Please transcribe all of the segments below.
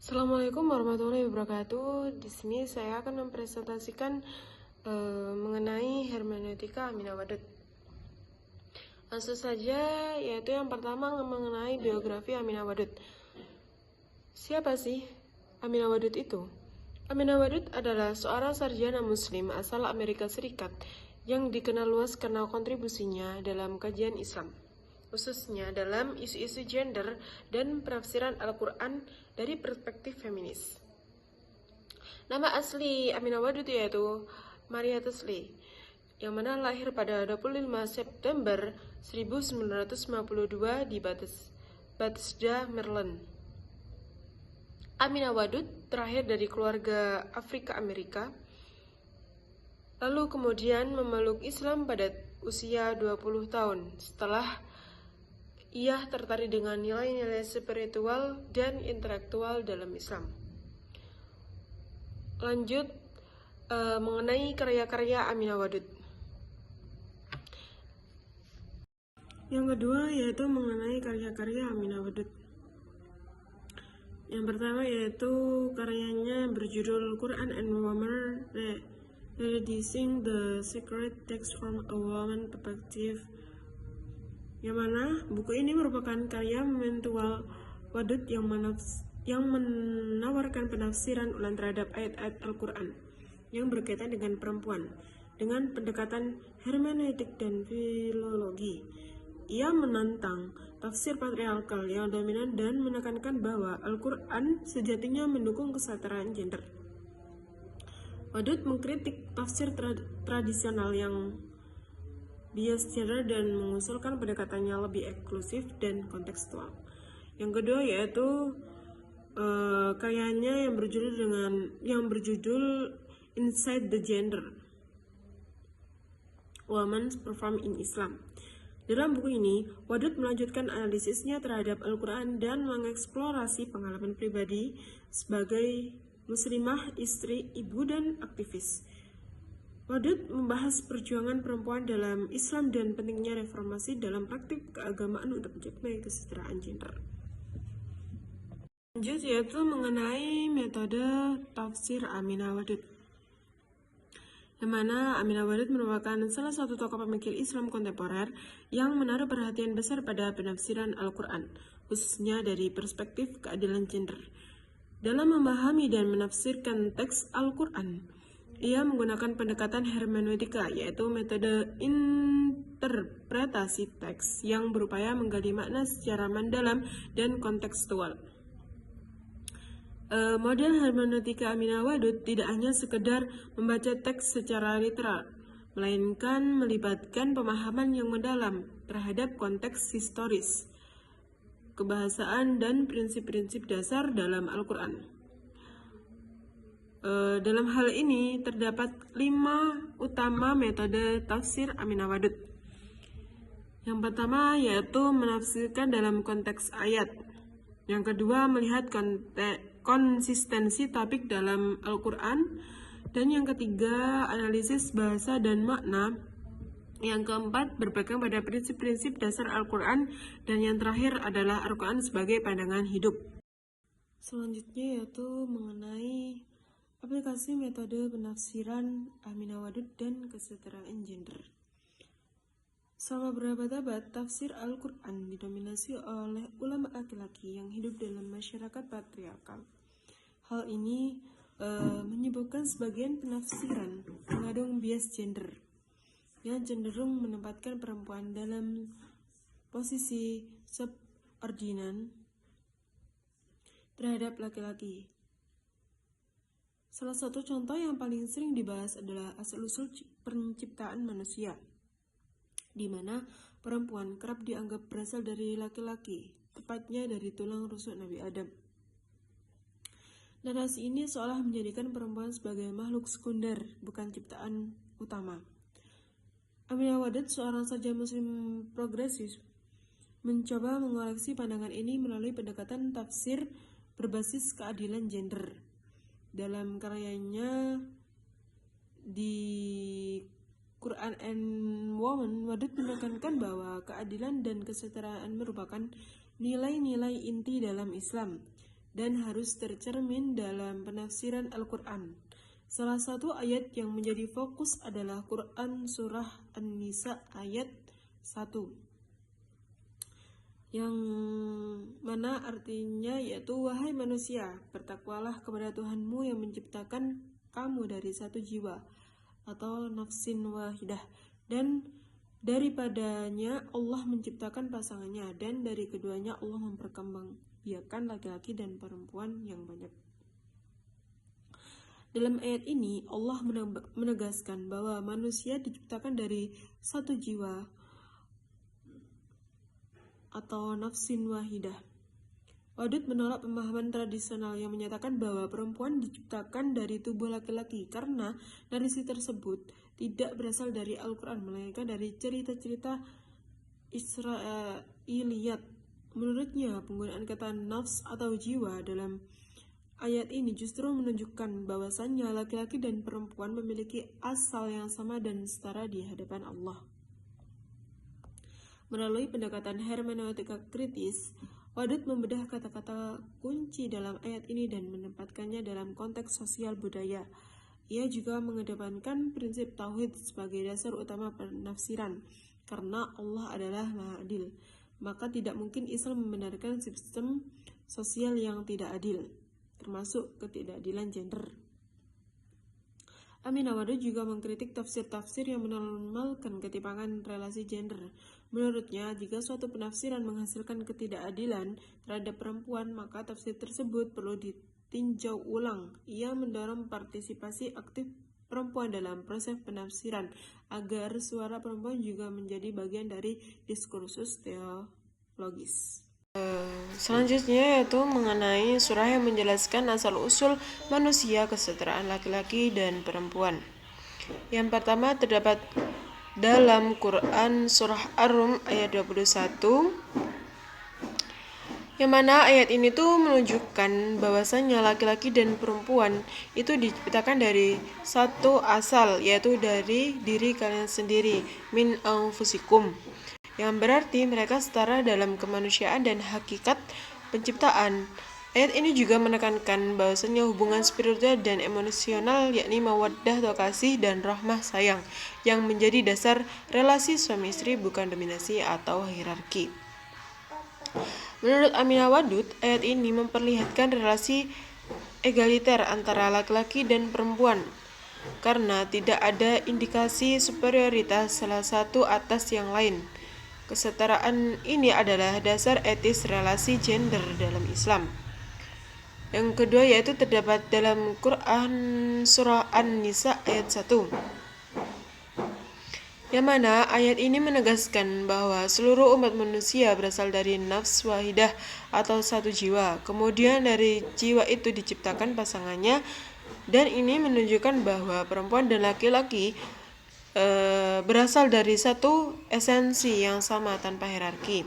Assalamualaikum warahmatullahi wabarakatuh. Di sini saya akan mempresentasikan mengenai hermeneutika Aminah Wadud. Langsung saja, yaitu yang pertama mengenai biografi Aminah Wadud. Siapa sih Aminah Wadud itu? Aminah Wadud adalah seorang sarjana muslim asal Amerika Serikat yang dikenal luas karena kontribusinya dalam kajian Islam, khususnya dalam isu-isu gender dan penafsiran Al-Quran dari perspektif feminis. Nama asli Aminah Wadud yaitu Maria Tesley, yang mana lahir pada 25 September 1952 di Bethesda, Maryland. Aminah Wadud terakhir dari keluarga Afrika Amerika, lalu kemudian memeluk Islam pada usia 20 tahun setelah ia tertarik dengan nilai-nilai spiritual dan intelektual dalam Islam. Lanjut mengenai karya-karya Aminah Wadud. Yang kedua yaitu mengenai karya-karya Aminah Wadud. Yang pertama yaitu karyanya berjudul Quran and Woman, Reducing the Sacred Text from a Woman Perspective, yang mana buku ini merupakan karya mentual Wadud yang menawarkan penafsiran ulang terhadap ayat-ayat Al-Quran yang berkaitan dengan perempuan dengan pendekatan hermeneutik dan filologi. Ia menantang tafsir patriarkal yang dominan dan menekankan bahwa Al-Quran sejatinya mendukung kesetaraan gender. Wadud mengkritik tafsir tradisional yang bias gender dan mengusulkan pendekatannya lebih eksklusif dan kontekstual. Yang kedua yaitu karyanya yang berjudul Inside the Gender, Women's Perform in Islam. Dalam buku ini, Wadud melanjutkan analisisnya terhadap Al-Quran dan mengeksplorasi pengalaman pribadi sebagai muslimah, istri, ibu, dan aktivis. Wadud membahas perjuangan perempuan dalam Islam dan pentingnya reformasi dalam praktik keagamaan untuk mencapai kesetaraan gender. Lanjut yaitu mengenai metode tafsir Aminah Wadud, yang mana Aminah Wadud merupakan salah satu tokoh pemikir Islam kontemporer yang menaruh perhatian besar pada penafsiran Al-Quran, khususnya dari perspektif keadilan gender. Dalam memahami dan menafsirkan teks Al-Quran, ia menggunakan pendekatan hermeneutika, yaitu metode interpretasi teks yang berupaya menggali makna secara mendalam dan kontekstual. Model hermeneutika Aminah Wadud tidak hanya sekedar membaca teks secara literal, melainkan melibatkan pemahaman yang mendalam terhadap konteks historis, kebahasaan, dan prinsip-prinsip dasar dalam Al-Quran. Dalam hal ini terdapat 5 utama metode tafsir Aminah Wadud. Yang pertama yaitu menafsirkan dalam konteks ayat. Yang kedua melihat konsistensi topik dalam Al-Quran. Dan yang ketiga analisis bahasa dan makna. Yang keempat berpegang pada prinsip-prinsip dasar Al-Quran. Dan yang terakhir adalah Al-Quran sebagai pandangan hidup. Selanjutnya yaitu mengenai aplikasi metode penafsiran Aminah Wadud dan kesetaraan gender. Selama berabad-abad, tafsir Al-Quran didominasi oleh ulama laki-laki yang hidup dalam masyarakat patriarkal. Hal ini menyebabkan sebagian penafsiran mengandung bias gender yang cenderung menempatkan perempuan dalam posisi subordinan terhadap laki-laki. Salah satu contoh yang paling sering dibahas adalah asal-usul penciptaan manusia, di mana perempuan kerap dianggap berasal dari laki-laki, tepatnya dari tulang rusuk Nabi Adam. Narasi ini seolah menjadikan perempuan sebagai makhluk sekunder, bukan ciptaan utama. Aminah Wadud, seorang sarjana muslim progresif, mencoba mengoreksi pandangan ini melalui pendekatan tafsir berbasis keadilan gender. Dalam karyanya di Quran and Woman, Wadud menekankan bahwa keadilan dan kesetaraan merupakan nilai-nilai inti dalam Islam dan harus tercermin dalam penafsiran Al-Quran. Salah satu ayat yang menjadi fokus adalah Quran Surah An-Nisa ayat 1, yang mana artinya yaitu, wahai manusia, bertakwalah kepada Tuhanmu yang menciptakan kamu dari satu jiwa atau nafsin wahidah, dan daripadanya Allah menciptakan pasangannya, dan dari keduanya Allah memperkembangbiakan laki-laki dan perempuan yang banyak. Dalam ayat ini Allah menegaskan bahwa manusia diciptakan dari satu jiwa atau nafsin wahidah. Wadud menolak pemahaman tradisional yang menyatakan bahwa perempuan diciptakan dari tubuh laki-laki, karena narasi tersebut tidak berasal dari Al-Quran, melainkan dari cerita-cerita Israiliyat. Menurutnya, penggunaan kata nafs atau jiwa dalam ayat ini justru menunjukkan bahwasannya laki-laki dan perempuan memiliki asal yang sama dan setara di hadapan Allah. Melalui pendekatan hermeneutika kritis, Wadud membedah kata-kata kunci dalam ayat ini dan menempatkannya dalam konteks sosial budaya. Ia juga mengedepankan prinsip tauhid sebagai dasar utama penafsiran. Karena Allah adalah Maha Adil, maka tidak mungkin Islam membenarkan sistem sosial yang tidak adil, termasuk ketidakadilan gender. Aminah Wadud juga mengkritik tafsir-tafsir yang menormalkan ketimpangan relasi gender. Menurutnya, jika suatu penafsiran menghasilkan ketidakadilan terhadap perempuan, maka tafsir tersebut perlu ditinjau ulang. Ia mendorong partisipasi aktif perempuan dalam proses penafsiran, agar suara perempuan juga menjadi bagian dari diskursus teologis. Selanjutnya yaitu mengenai surah yang menjelaskan asal-usul manusia, kesetaraan laki-laki dan perempuan. Yang pertama terdapat dalam Quran Surah Ar-Rum ayat 21, yang mana ayat ini tuh menunjukkan bahwasannya laki-laki dan perempuan itu diciptakan dari satu asal, yaitu dari diri kalian sendiri, min anfusikum, yang berarti mereka setara dalam kemanusiaan dan hakikat penciptaan. Ayat ini juga menekankan bahwasannya hubungan spiritual dan emosional, yakni mawaddah atau kasih dan rahmah sayang, yang menjadi dasar relasi suami istri, bukan dominasi atau hierarki. Menurut Aminah Wadud, ayat ini memperlihatkan relasi egaliter antara laki-laki dan perempuan, karena tidak ada indikasi superioritas salah satu atas yang lain. Kesetaraan ini adalah dasar etis relasi gender dalam Islam. Yang kedua yaitu terdapat dalam Quran Surah An-Nisa ayat 1, yang mana ayat ini menegaskan bahwa seluruh umat manusia berasal dari nafs wahidah atau satu jiwa. Kemudian dari jiwa itu diciptakan pasangannya, dan ini menunjukkan bahwa perempuan dan laki-laki berasal dari satu esensi yang sama tanpa hierarki.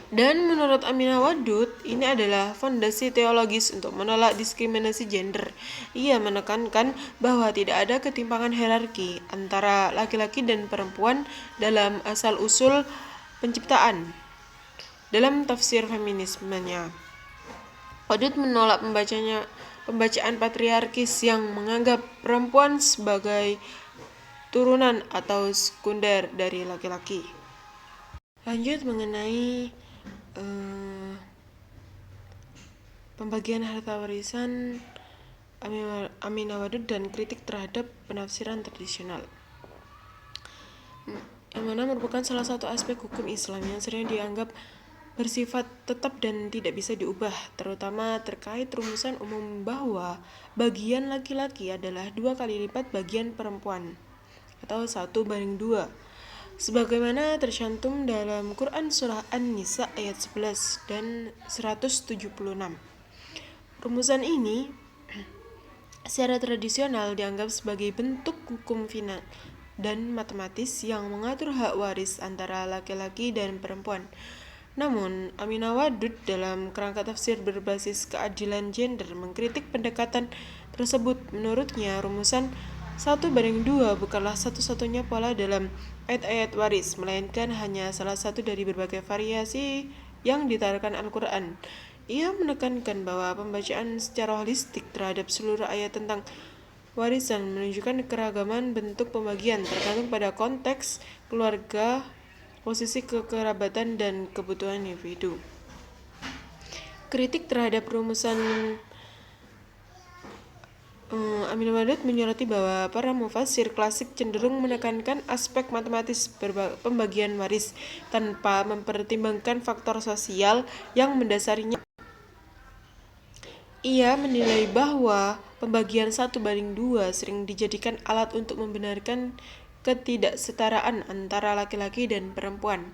Dan menurut Aminah Wadud, ini adalah fondasi teologis untuk menolak diskriminasi gender. Ia menekankan bahwa tidak ada ketimpangan hierarki antara laki-laki dan perempuan dalam asal-usul penciptaan. Dalam tafsir feminismenya, Wadud menolak pembacaan patriarkis yang menganggap perempuan sebagai turunan atau sekunder dari laki-laki. Lanjut mengenai pembagian harta warisan Aminah Wadud dan kritik terhadap penafsiran tradisional, yang mana merupakan salah satu aspek hukum Islam yang sering dianggap bersifat tetap dan tidak bisa diubah, terutama terkait rumusan umum bahwa bagian laki-laki adalah 2 kali lipat bagian perempuan atau 1:2, sebagaimana tercantum dalam Quran Surah An-Nisa ayat 11 dan 176. Rumusan ini secara tradisional dianggap sebagai bentuk hukum final dan matematis yang mengatur hak waris antara laki-laki dan perempuan. Namun, Aminah Wadud dalam kerangka tafsir berbasis keadilan gender mengkritik pendekatan tersebut. Menurutnya, rumusan 1:2 bukanlah satu-satunya pola dalam ayat-ayat waris, melainkan hanya salah satu dari berbagai variasi yang ditawarkan Al-Quran. Ia menekankan bahwa pembacaan secara holistik terhadap seluruh ayat tentang warisan menunjukkan keragaman bentuk pembagian tergantung pada konteks, keluarga, posisi kekerabatan, dan kebutuhan individu. Kritik terhadap rumusan Amin Wadud menyoroti bahwa para mufassir klasik cenderung menekankan aspek matematis pembagian waris tanpa mempertimbangkan faktor sosial yang mendasarinya. Ia menilai bahwa pembagian 1:2 sering dijadikan alat untuk membenarkan ketidaksetaraan antara laki-laki dan perempuan.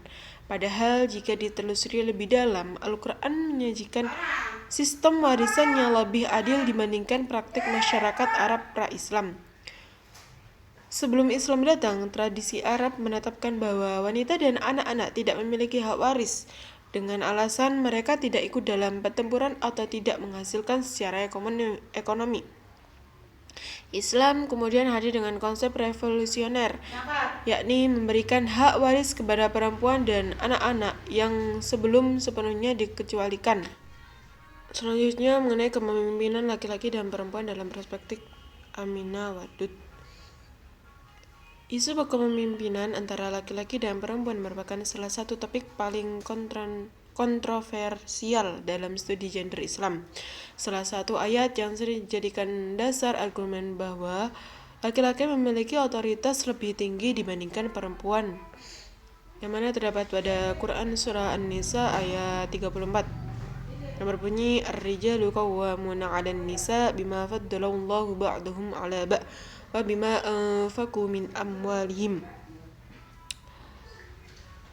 Padahal jika ditelusuri lebih dalam, Al-Quran menyajikan sistem warisan yang lebih adil dibandingkan praktik masyarakat Arab pra-Islam. Sebelum Islam datang, tradisi Arab menetapkan bahwa wanita dan anak-anak tidak memiliki hak waris, dengan alasan mereka tidak ikut dalam pertempuran atau tidak menghasilkan secara ekonomi. Islam kemudian hadir dengan konsep revolusioner, yakni memberikan hak waris kepada perempuan dan anak-anak yang sebelum sepenuhnya dikecualikan. Selanjutnya mengenai kepemimpinan laki-laki dan perempuan dalam perspektif Aminah Wadud. Isu kepemimpinan antara laki-laki dan perempuan merupakan salah satu topik paling kontroversial dalam studi gender Islam. Salah satu ayat yang sering dijadikan dasar argumen bahwa laki-laki memiliki otoritas lebih tinggi dibandingkan perempuan, yang mana terdapat pada Quran Surah An-Nisa ayat 34 yang berbunyi Ar-rijalu qawwamuna 'alan nisa bima faddalallahu ba'dahum 'ala ba'd wa bima anfaqu min amwalihim.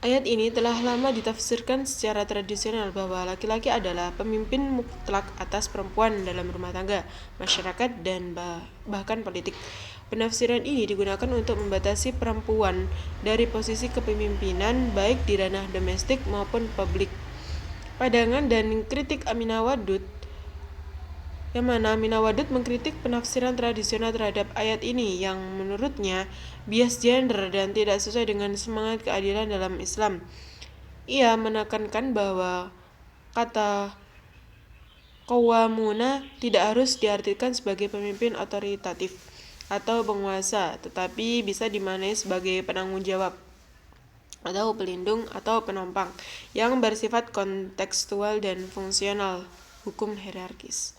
Ayat ini telah lama ditafsirkan secara tradisional bahwa laki-laki adalah pemimpin mutlak atas perempuan dalam rumah tangga, masyarakat, dan bahkan politik. Penafsiran ini digunakan untuk membatasi perempuan dari posisi kepemimpinan baik di ranah domestik maupun publik. Pandangan dan kritik Aminah Wadud, yang mana Aminah Wadud mengkritik penafsiran tradisional terhadap ayat ini yang menurutnya bias gender dan tidak sesuai dengan semangat keadilan dalam Islam. Ia menekankan bahwa kata qawwamuna tidak harus diartikan sebagai pemimpin otoritatif atau penguasa, tetapi bisa dimaknai sebagai penanggung jawab atau pelindung atau penopang yang bersifat kontekstual dan fungsional hukum hierarkis.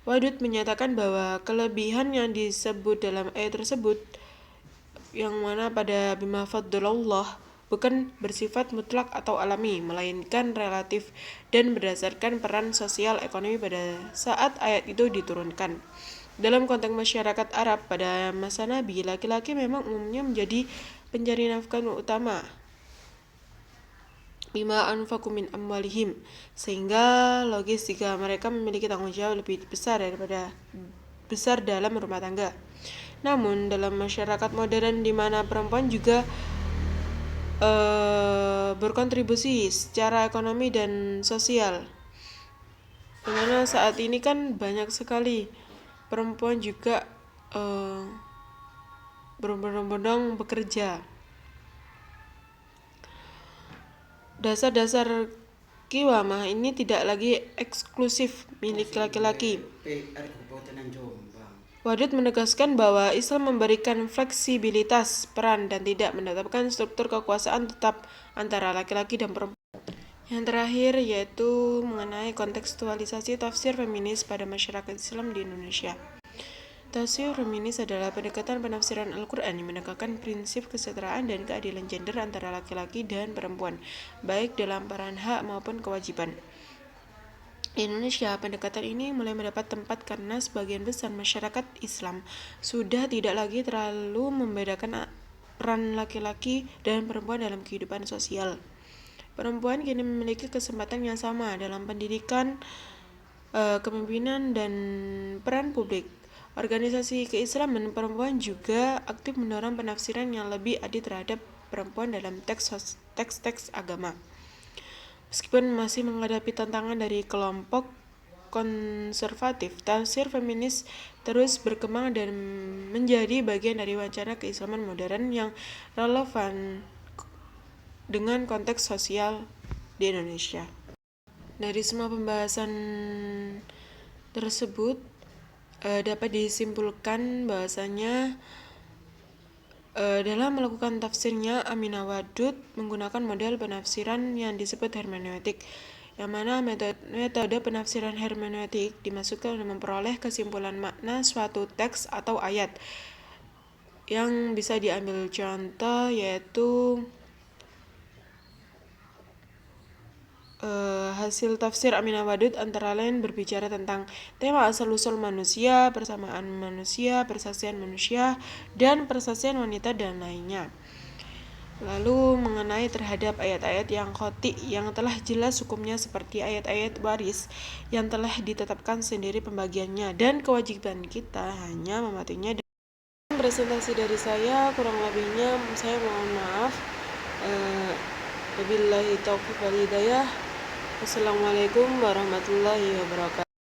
Wadud menyatakan bahwa kelebihan yang disebut dalam ayat tersebut, yang mana pada bima faddalallah, bukan bersifat mutlak atau alami, melainkan relatif dan berdasarkan peran sosial ekonomi pada saat ayat itu diturunkan. Dalam konteks masyarakat Arab pada masa Nabi, laki-laki memang umumnya menjadi pencari nafkah utama bima anfaqu min amwalihim, sehingga logis jika mereka memiliki tanggung jawab lebih besar dalam rumah tangga. Namun dalam masyarakat modern di mana perempuan juga berkontribusi secara ekonomi dan sosial, dimana saat ini kan banyak sekali perempuan juga berbondong-bondong bekerja. Dasar-dasar Kiwamah ini tidak lagi eksklusif milik laki-laki. Wadud menegaskan bahwa Islam memberikan fleksibilitas peran dan tidak menetapkan struktur kekuasaan tetap antara laki-laki dan perempuan. Yang terakhir yaitu mengenai kontekstualisasi tafsir feminis pada masyarakat Islam di Indonesia. Tafsir feminis adalah pendekatan penafsiran Al-Quran yang menegakkan prinsip kesetaraan dan keadilan gender antara laki-laki dan perempuan, baik dalam peran hak maupun kewajiban. Di Indonesia, pendekatan ini mulai mendapat tempat karena sebagian besar masyarakat Islam sudah tidak lagi terlalu membedakan peran laki-laki dan perempuan dalam kehidupan sosial. Perempuan kini memiliki kesempatan yang sama dalam pendidikan, kepemimpinan, dan peran publik. Organisasi keislaman perempuan juga aktif mendorong penafsiran yang lebih adil terhadap perempuan dalam teks-teks agama. Meskipun masih menghadapi tantangan dari kelompok konservatif, tafsir feminis terus berkembang dan menjadi bagian dari wacana keislaman modern yang relevan dengan konteks sosial di Indonesia. Dari semua pembahasan tersebut dapat disimpulkan bahwasanya dalam melakukan tafsirnya, Aminah Wadud menggunakan model penafsiran yang disebut hermeneutik, yang mana metode penafsiran hermeneutik dimaksudkan untuk memperoleh kesimpulan makna suatu teks atau ayat. Yang bisa diambil contoh yaitu hasil tafsir Aminah Wadud antara lain berbicara tentang tema asal-usul manusia, persamaan manusia, persaksian manusia, dan persaksian wanita dan lainnya. Lalu mengenai terhadap ayat-ayat yang qati yang telah jelas hukumnya seperti ayat-ayat waris yang telah ditetapkan sendiri pembagiannya, dan kewajiban kita hanya mematuhinya. Presentasi dari saya, kurang lebihnya saya mohon maaf. Wabillahi taufiq wal hidayah. Wassalamualaikum warahmatullahi wabarakatuh.